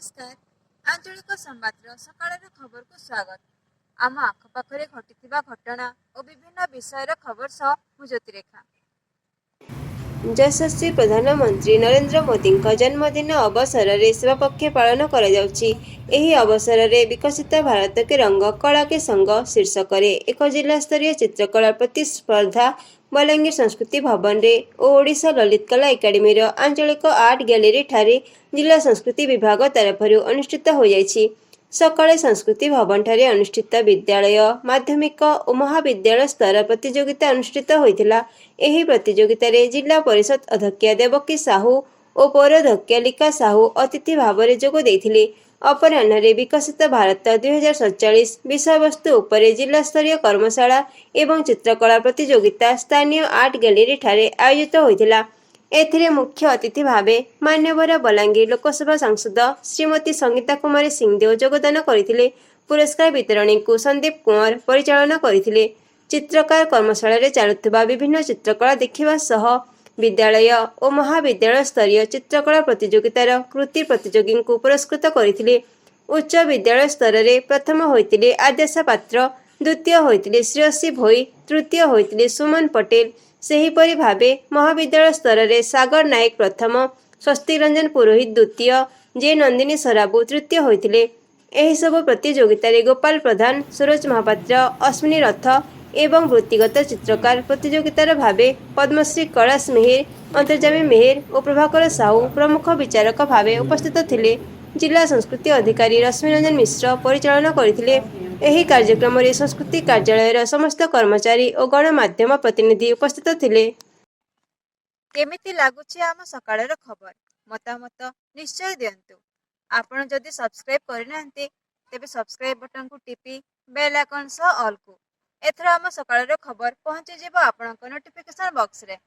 नमस्कार आंचलिक संबादर सकाळर खबर को स्वागत। आम आखपाखे घटी घटना और विभिन्न विषय खबर सह मु ज्योतिरेखा। यशस्वी प्रधानमंत्री नरेंद्र मोदी जन्मदिन अवसर में सेवा पक्ष पालन कर अवसर में विकसित भारत के रंग कला के संग शीर्षक एक जिला स्तरीय चित्रकला प्रतिस्पर्धा बलांगीर संस्कृति भवन और ओडिशा ललित कला एकाडेमी आंचलिक आर्ट गैलेरी ठारे जिला संस्कृति विभाग तरफ अनुष्ठित हो जाइछि। सकाळे संस्कृति भवन ठारे अनुष्ठित विद्यालय माध्यमिक और महाविद्यालय स्तर प्रतियोगिता अनुष्ठित होइथिला। एही प्रतियोगिता रे जिला परिषद अध्यक्ष देवकी साहू और पौराध्यक्ष लिका साहू अतिथि भाव में जोग देथिले। अपराह्न विकसित भारत 2047 विषय वस्तु उपरे जिला स्तरीय कर्मशाला एवं चित्रकला प्रतियोगिता स्थानीय आर्ट गैलेरी ठारे आयोजित होइथिला। एथिरे मुख्य अतिथि भावे मान्यवर बलांगीर लोकसभा सांसद श्रीमती संगीता कुमारी सिंहदेव योगदान करथिले। पुरस्कार वितरणी को संदीप कुमार परिचालन करथिले। चित्रकार कर्मशाला रे चालुथिबा विभिन्न चित्रकला देखिबा सह विद्यालय और महाविद्यालय स्तरीय चित्रकला प्रतियोगितार कृति प्रतियोगी को पुरस्कृत करथिले। उच्च विद्यालय स्तर रे प्रथम होइतिले आद्याशा पात्र, द्वितीय होइतिले श्रेयसी भोई, तृतीय होइतिले सुमन पटेल। सेहीपरि भावे महाविद्यालय स्तर रे सागर नायक प्रथम, स्वस्ति रंजन पुरोहित द्वितीय, जे नंदिनी सराबू तृतीय होइतिले। एही सब प्रतियोगिता रे गोपाल प्रधान, सूरज महापात्र, अश्विनी रथ एवं वृत्तिगत चित्रकार प्रतियोगितार भावे पद्मश्री कैलाश मेहेर, अंतर्जामी मेहेर और प्रभाकर साहू प्रमुख विचारक भावे उपस्थित थिले। जिला संस्कृति अधिकारी रश्मि रंजन मिश्र परिचालन करथिले। एही कार्यक्रम रे संस्कृति कार्यालय समस्त कर्मचारी और गणमाध्यम प्रतिनिधि उपस्थित थिले। केमिति लागुछि आम सकाळर खबर मतामत निश्चय दियंतु। आपण जदि सब्सक्राइब करिनांती तेबे सब्सक्राइब बटन को टिपी बेल आइकन सह ऑल को एथरा आम सकाळर खबर पहुंची जेबो आपनक नोटिफिकेशन बॉक्स रे।